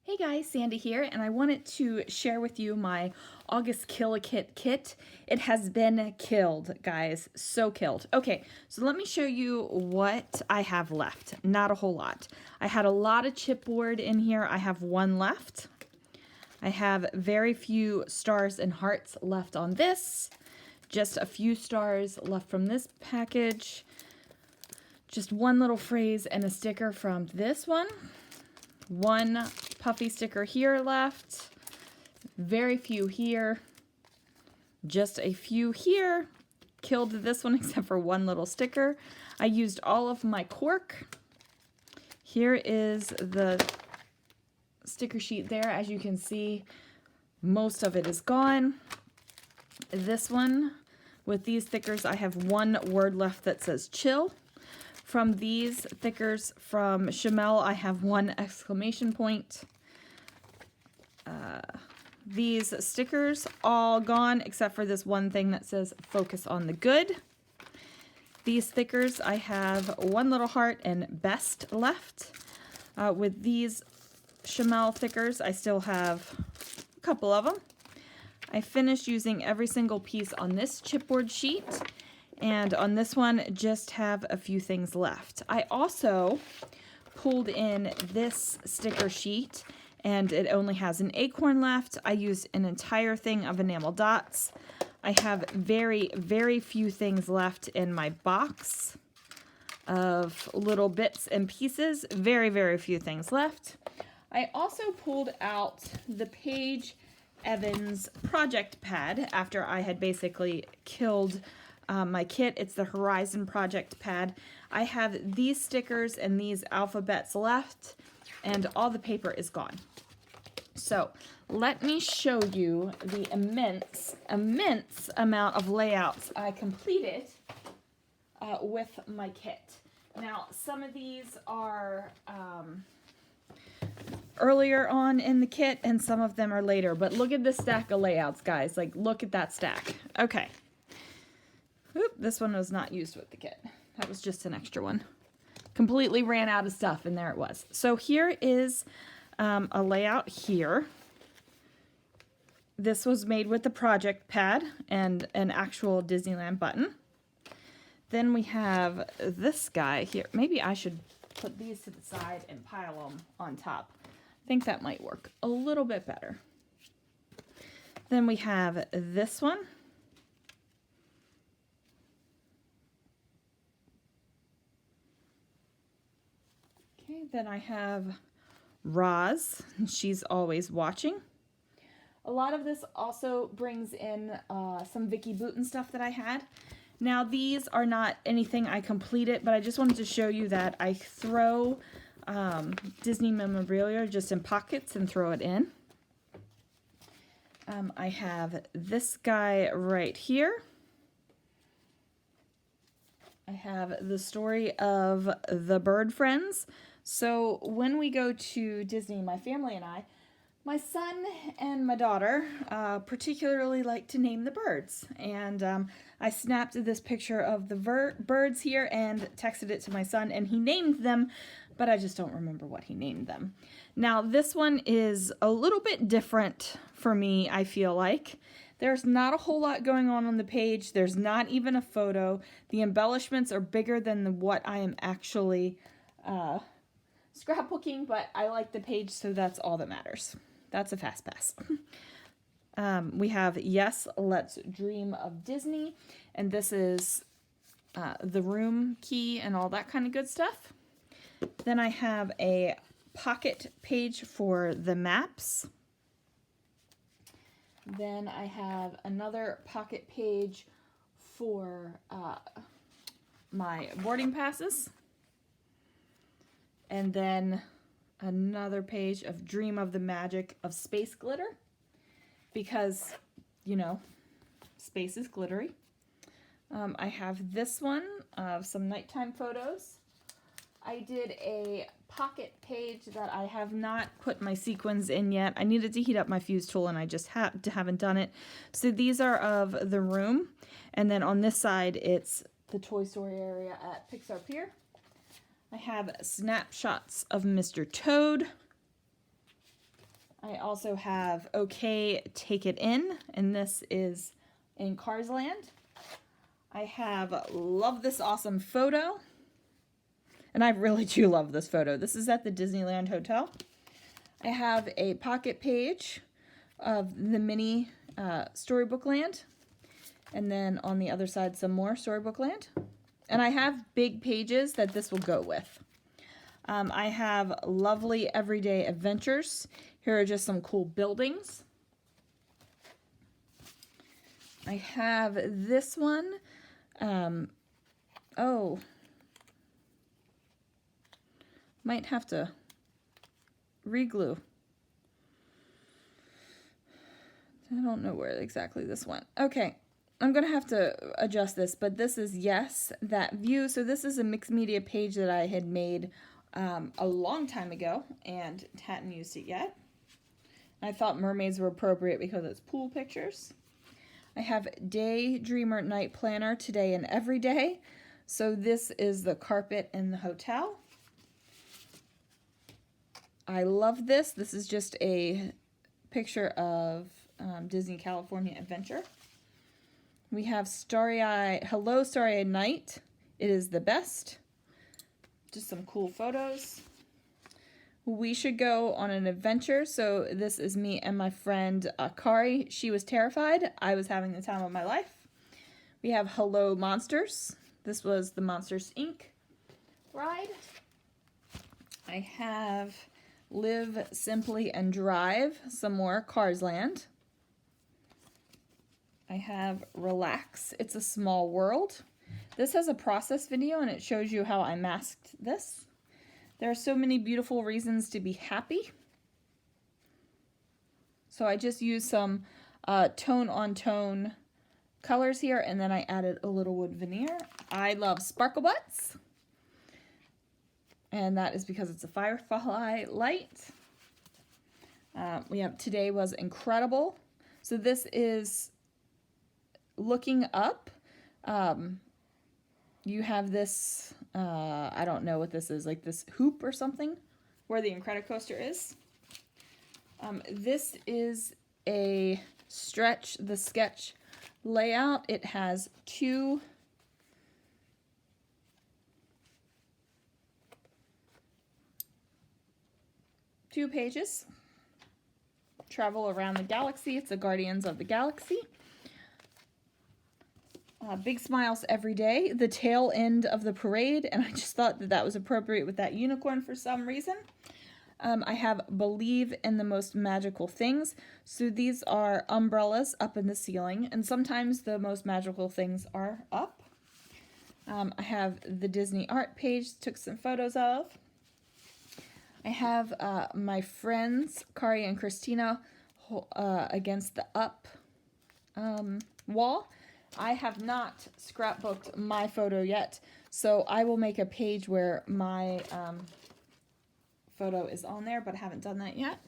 Hey guys, Sandy here, and I wanted to share with you my August Kill-A-Kit kit. It has been killed, guys, so killed. Okay, so let me show you what I have left. Not a whole lot. I had a lot of chipboard in here. I have one left. I have very few stars and hearts left on this. Just a few stars left from this package. Just one little phrase and a sticker from this one. One puffy sticker here left, very few here, just a few here. Killed this one except for one little sticker. I used all of my cork. Here is the sticker sheet there. As you can see, most of it is gone. This one, with these stickers, I have one word left that says chill. From these stickers from Chamel, I have one exclamation point. These stickers all gone except for this one thing that says focus on the good. These stickers, I have one little heart and best left. With these Chamel stickers, I still have a couple of them. I finished using every single piece on this chipboard sheet. And on this one, just have a few things left. I also pulled in this sticker sheet, and it only has an acorn left. I used an entire thing of enamel dots. I have very, very few things left in my box of little bits and pieces. Very, very few things left. I also pulled out the Paige Evans project pad after I had basically killed my kit. It's the Horizon project pad. I have these stickers and these alphabets left, and all the paper is gone. So let me show you the immense amount of layouts I completed with my kit. Now, some of these are earlier on in the kit, and some of them are later. But look at this stack of layouts, guys. Like, look at that stack. Okay. Oop, this one was not used with the kit. That was just an extra one. Completely ran out of stuff, and there it was. So here is a layout here. This was made with the project pad and an actual Disneyland button. Then we have this guy here. Maybe I should put these to the side and pile them on top. I think that might work a little bit better. Then we have this one. Okay, then I have Roz. She's always watching. A lot of this also brings in some Vicki Boutin stuff that I had. Now, these are not anything I completed, but I just wanted to show you that I throw Disney memorabilia just in pockets and throw it in. I have this guy right here. I have the story of the bird friends. So when we go to Disney, my family and I, my son and my daughter particularly like to name the birds. And I snapped this picture of the birds here and texted it to my son, and he named them, but I just don't remember what he named them. Now, this one is a little bit different for me, I feel like. There's not a whole lot going on the page. There's not even a photo. The embellishments are bigger than what I am actually scrapbooking, but I like the page, so that's all that matters. That's a fast pass. We have Yes, Let's Dream of Disney, and this is the room key and all that kind of good stuff. Then I have a pocket page for the maps. Then I have another pocket page for my boarding passes. And then another page of Dream of the Magic of Space Glitter. Because, you know, space is glittery. I have this one of some nighttime photos. I did a pocket page that I have not put my sequins in yet. I needed to heat up my fuse tool, and I just haven't done it. So these are of the room. And then on this side, it's the Toy Story area at Pixar Pier. I have snapshots of Mr. Toad. I also have Okay, Take It In, and this is in Cars Land. I have Love This Awesome Photo, and I really do love this photo. This is at the Disneyland Hotel. I have a pocket page of the mini Storybook Land, and then on the other side some more Storybook Land. And I have big pages that this will go with. I have Lovely Everyday Adventures. Here are just some cool buildings. I have this one. Oh, might have to reglue. I don't know where exactly this went. Okay, I'm gonna have to adjust this, but this is Yes, That View. So this is a mixed media page that I had made a long time ago and hadn't used it yet. I thought mermaids were appropriate because it's pool pictures. I have Daydreamer Night Planner, Today and Every Day. So this is the carpet in the hotel. I love this. This is just a picture of Disney California Adventure. We have Hello Starry-Eyed Night. It is the best. Just some cool photos. We should go on an adventure. So this is me and my friend Kari. She was terrified. I was having the time of my life. We have Hello Monsters. This was the Monsters Inc. ride. I have Live Simply and Drive, some more Cars Land. I have Relax, It's a Small World. This has a process video and it shows you how I masked this. There are so many beautiful reasons to be happy. So I just used some tone-on-tone colors here, and then I added a little wood veneer. I love Sparkle Butts, and that is because it's a firefly light. We have Today Was Incredible. So this is looking up. You have this, I don't know what this is, like this hoop or something, where the Incredicoaster is. This is a Stretch the Sketch layout. It has two pages. Travel Around the Galaxy. It's the Guardians of the Galaxy. Big Smiles Every Day, the tail end of the parade, and I just thought that that was appropriate with that unicorn for some reason. I have Believe in the Most Magical Things. So these are umbrellas up in the ceiling, and sometimes the most magical things are up. I have the Disney art page, took some photos of. I have my friends, Kari and Christina, against the up wall. I have not scrapbooked my photo yet, so I will make a page where my photo is on there, but I haven't done that yet.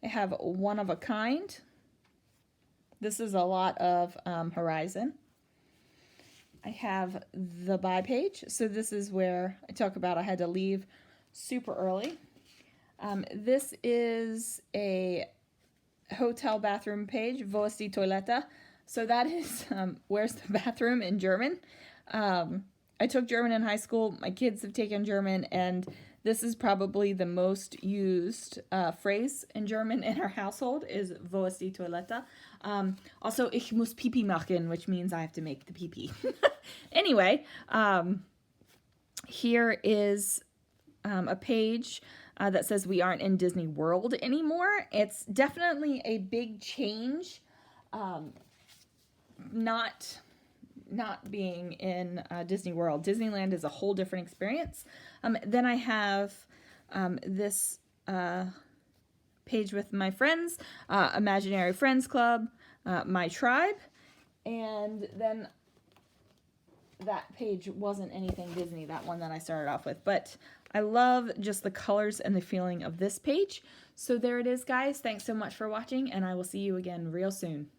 I have One of a Kind. This is a lot of Horizon. I have the Bye page. So this is where I talk about I had to leave super early. This is a hotel bathroom page, Wo ist die Toilette? So that is where's the bathroom in German. I took German in high school. My kids have taken German, and this is probably the most used phrase in German in our household is Wo ist die Toilette? Also, ich muss Pipi machen, which means I have to make the pee-pee. Anyway, here is a page that says we aren't in Disney World anymore. It's definitely a big change. Not being in Disney World. Disneyland is a whole different experience. Then I have this page with my friends, Imaginary Friends Club, my tribe, and then that page wasn't anything Disney, that one that I started off with, but I love just the colors and the feeling of this page. So there it is, guys. Thanks so much for watching, and I will see you again real soon.